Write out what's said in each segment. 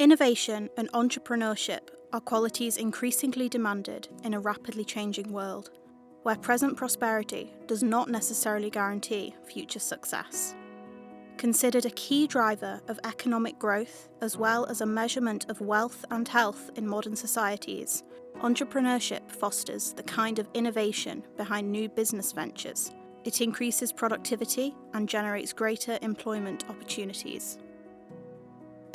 Innovation and entrepreneurship are qualities increasingly demanded in a rapidly changing world, where present prosperity does not necessarily guarantee future success. Considered a key driver of economic growth as well as a measurement of wealth and health in modern societies, entrepreneurship fosters the kind of innovation behind new business ventures. It increases productivity and generates greater employment opportunities.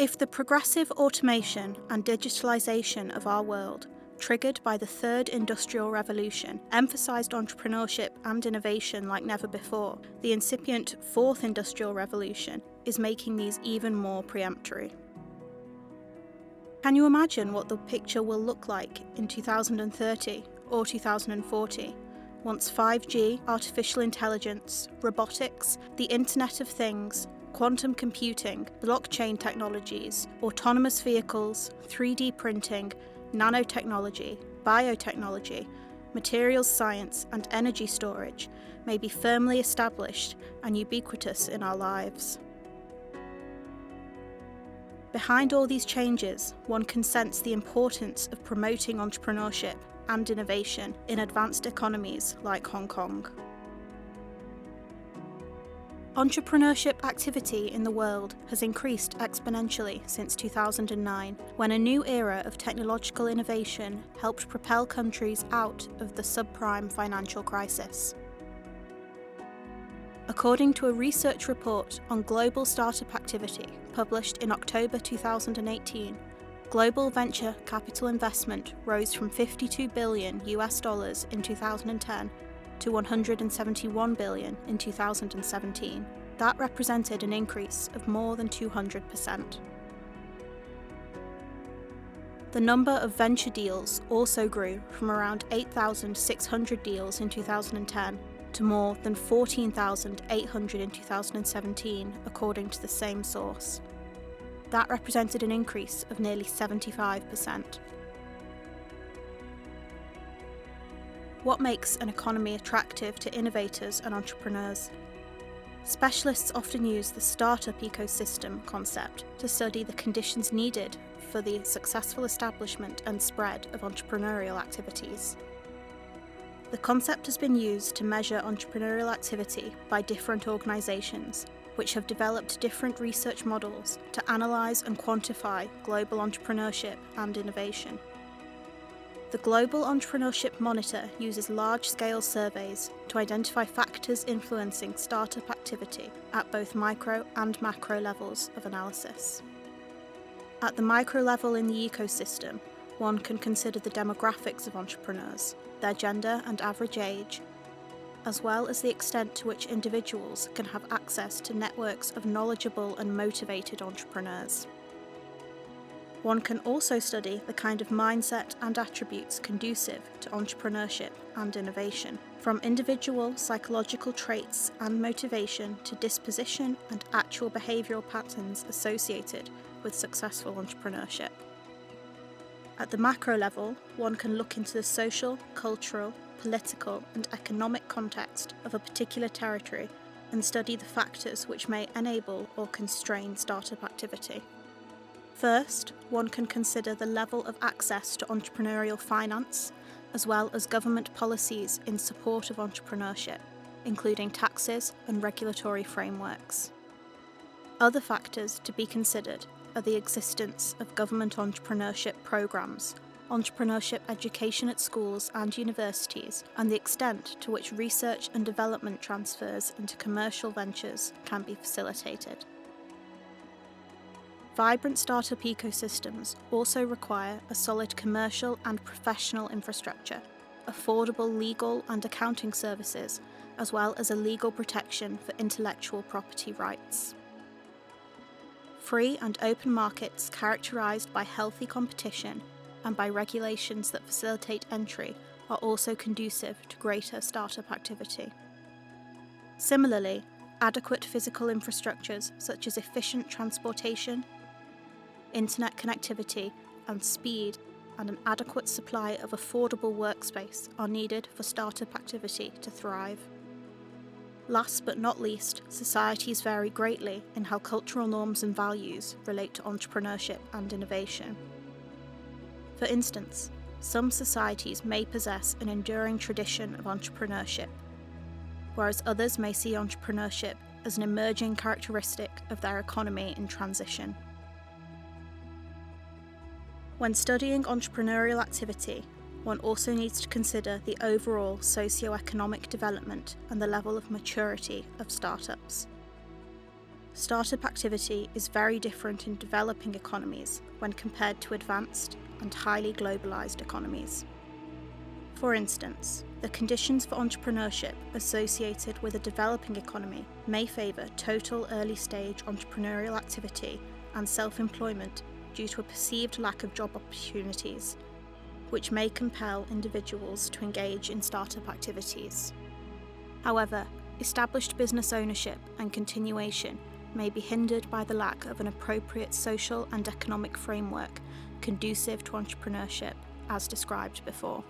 If the progressive automation and digitalisation of our world, triggered by the third industrial revolution, emphasised entrepreneurship and innovation like never before, the incipient fourth industrial revolution is making these even more peremptory. Can you imagine what the picture will look like in 2030 or 2040, once 5G, artificial intelligence, robotics, the Internet of Things, quantum computing, blockchain technologies, autonomous vehicles, 3D printing, nanotechnology, biotechnology, materials science, and energy storage may be firmly established and ubiquitous in our lives? Behind all these changes, one can sense the importance of promoting entrepreneurship and innovation in advanced economies like Hong Kong. Entrepreneurship activity in the world has increased exponentially since 2009, when a new era of technological innovation helped propel countries out of the subprime financial crisis. According to a research report on global startup activity published in October 2018, global venture capital investment rose from $52 billion in 2010 to $171 billion in 2017. That represented an increase of more than 200%. The number of venture deals also grew from around 8,600 deals in 2010 to more than 14,800 in 2017, according to the same source. That represented an increase of nearly 75%. What makes an economy attractive to innovators and entrepreneurs? Specialists often use the startup ecosystem concept to study the conditions needed for the successful establishment and spread of entrepreneurial activities. The concept has been used to measure entrepreneurial activity by different organisations, which have developed different research models to analyse and quantify global entrepreneurship and innovation. The Global Entrepreneurship Monitor uses large-scale surveys to identify factors influencing startup activity at both micro and macro levels of analysis. At the micro level in the ecosystem, one can consider the demographics of entrepreneurs, their gender and average age, as well as the extent to which individuals can have access to networks of knowledgeable and motivated entrepreneurs. One can also study the kind of mindset and attributes conducive to entrepreneurship and innovation, from individual psychological traits and motivation to disposition and actual behavioural patterns associated with successful entrepreneurship. At the macro level, one can look into the social, cultural, political and economic context of a particular territory and study the factors which may enable or constrain startup activity. First, one can consider the level of access to entrepreneurial finance, as well as government policies in support of entrepreneurship, including taxes and regulatory frameworks. Other factors to be considered are the existence of government entrepreneurship programs, entrepreneurship education at schools and universities, and the extent to which research and development transfers into commercial ventures can be facilitated. Vibrant startup ecosystems also require a solid commercial and professional infrastructure, affordable legal and accounting services, as well as a legal protection for intellectual property rights. Free and open markets characterised by healthy competition and by regulations that facilitate entry are also conducive to greater startup activity. Similarly, adequate physical infrastructures such as efficient transportation, internet connectivity and speed, and an adequate supply of affordable workspace are needed for startup activity to thrive. Last but not least, societies vary greatly in how cultural norms and values relate to entrepreneurship and innovation. For instance, some societies may possess an enduring tradition of entrepreneurship, whereas others may see entrepreneurship as an emerging characteristic of their economy in transition. When studying entrepreneurial activity, one also needs to consider the overall socio-economic development and the level of maturity of startups. Startup activity is very different in developing economies when compared to advanced and highly globalized economies. For instance, the conditions for entrepreneurship associated with a developing economy may favour total early-stage entrepreneurial activity and self-employment due to a perceived lack of job opportunities, which may compel individuals to engage in startup activities. However, established business ownership and continuation may be hindered by the lack of an appropriate social and economic framework conducive to entrepreneurship, as described before.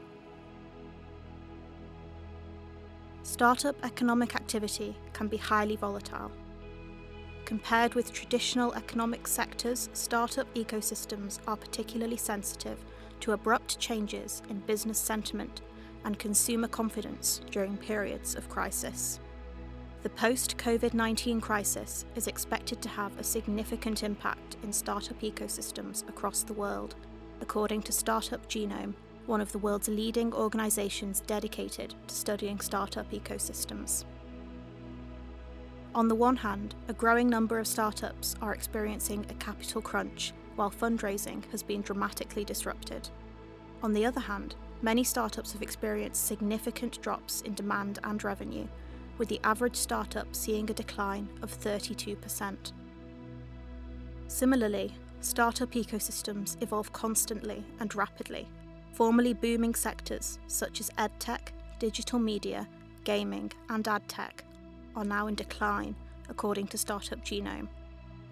Startup economic activity can be highly volatile. Compared with traditional economic sectors, startup ecosystems are particularly sensitive to abrupt changes in business sentiment and consumer confidence during periods of crisis. The post-COVID-19 crisis is expected to have a significant impact in startup ecosystems across the world, according to Startup Genome, one of the world's leading organisations dedicated to studying startup ecosystems. On the one hand, a growing number of startups are experiencing a capital crunch, while fundraising has been dramatically disrupted. On the other hand, many startups have experienced significant drops in demand and revenue, with the average startup seeing a decline of 32%. Similarly, startup ecosystems evolve constantly and rapidly. Formerly booming sectors such as edtech, digital media, gaming, and adtech are now in decline, according to Startup Genome,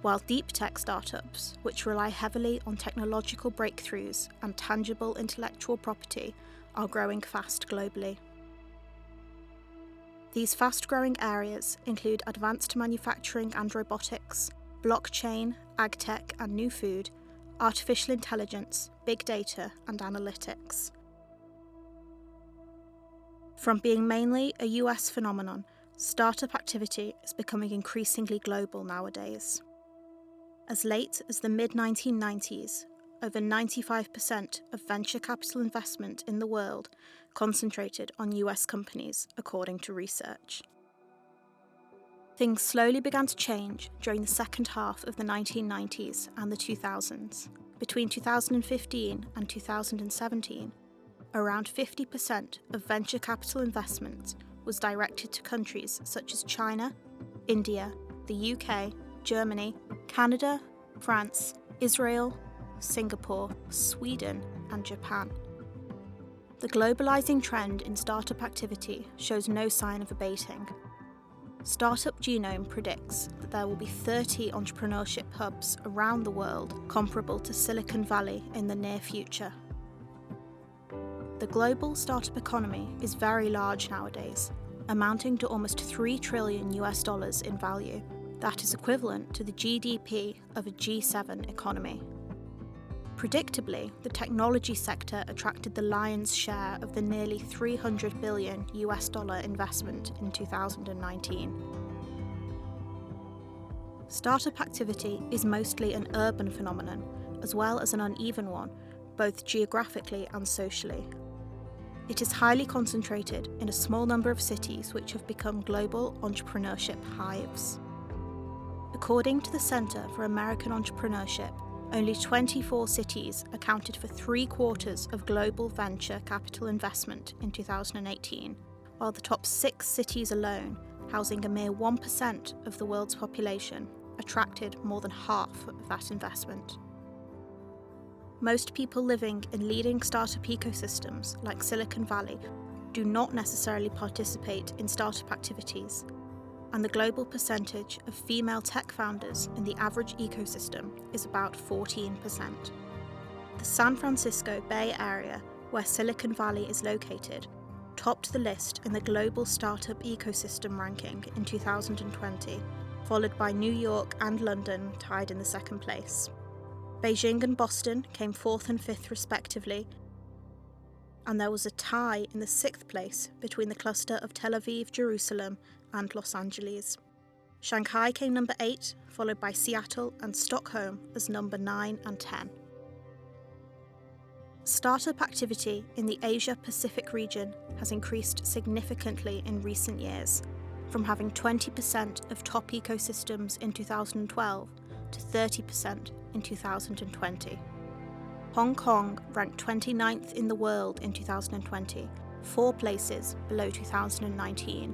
while deep tech startups, which rely heavily on technological breakthroughs and tangible intellectual property, are growing fast globally. These fast-growing areas include advanced manufacturing and robotics, blockchain, agtech and new food, artificial intelligence, big data and analytics. From being mainly a US phenomenon, startup activity is becoming increasingly global nowadays. As late as the mid-1990s, over 95% of venture capital investment in the world concentrated on US companies, according to research. Things slowly began to change during the second half of the 1990s and the 2000s. Between 2015 and 2017, around 50% of venture capital investment was directed to countries such as China, India, the UK, Germany, Canada, France, Israel, Singapore, Sweden, and Japan. The globalizing trend in startup activity shows no sign of abating. Startup Genome predicts that there will be 30 entrepreneurship hubs around the world comparable to Silicon Valley in the near future. The global startup economy is very large nowadays, amounting to almost $3 trillion in value. That is equivalent to the GDP of a G7 economy. Predictably, the technology sector attracted the lion's share of the nearly $300 billion investment in 2019. Startup activity is mostly an urban phenomenon, as well as an uneven one, both geographically and socially. It is highly concentrated in a small number of cities which have become global entrepreneurship hives. According to the Center for American Entrepreneurship, only 24 cities accounted for 3/4 of global venture capital investment in 2018, while the top 6 cities alone, housing a mere 1% of the world's population, attracted more than half of that investment. Most people living in leading startup ecosystems like Silicon Valley do not necessarily participate in startup activities, and the global percentage of female tech founders in the average ecosystem is about 14%. The San Francisco Bay Area, where Silicon Valley is located, topped the list in the Global Startup Ecosystem ranking in 2020, followed by New York and London tied in the second place. Beijing and Boston came 4th and 5th respectively, and there was a tie in the 6th place between the cluster of Tel Aviv, Jerusalem and Los Angeles. Shanghai came number 8, followed by Seattle and Stockholm as number 9 and 10. Startup activity in the Asia-Pacific region has increased significantly in recent years, from having 20% of top ecosystems in 2012 to 30% in 2020. Hong Kong ranked 29th in the world in 2020, 4 places below 2019,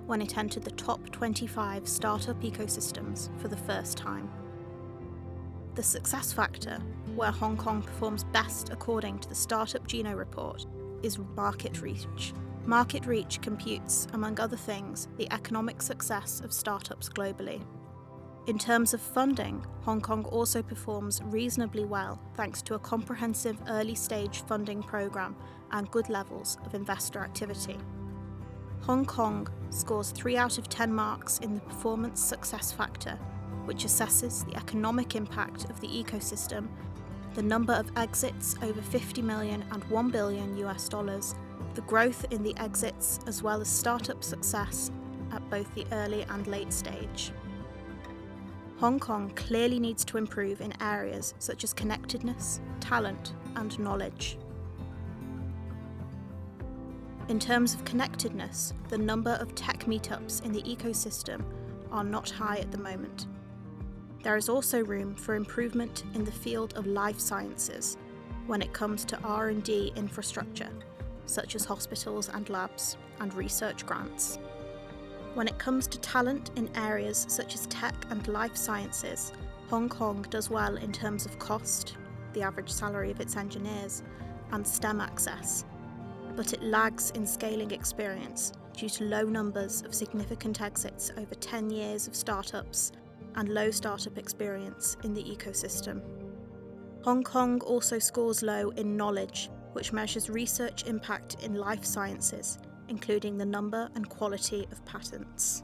when it entered the top 25 startup ecosystems for the first time. The success factor, where Hong Kong performs best according to the Startup Geno report, is market reach. Market reach computes, among other things, the economic success of startups globally. In terms of funding, Hong Kong also performs reasonably well thanks to a comprehensive early-stage funding program and good levels of investor activity. Hong Kong scores 3 out of 10 marks in the Performance Success Factor, which assesses the economic impact of the ecosystem, the number of exits over 50 million and $1 billion, the growth in the exits, as well as startup success at both the early and late stage. Hong Kong clearly needs to improve in areas such as connectedness, talent, and knowledge. In terms of connectedness, the number of tech meetups in the ecosystem are not high at the moment. There is also room for improvement in the field of life sciences when it comes to R&D infrastructure, such as hospitals and labs, and research grants. When it comes to talent in areas such as tech and life sciences, Hong Kong does well in terms of cost, the average salary of its engineers, and STEM access, but it lags in scaling experience due to low numbers of significant exits over 10 years of startups and low startup experience in the ecosystem. Hong Kong also scores low in knowledge, which measures research impact in life sciences, including the number and quality of patents.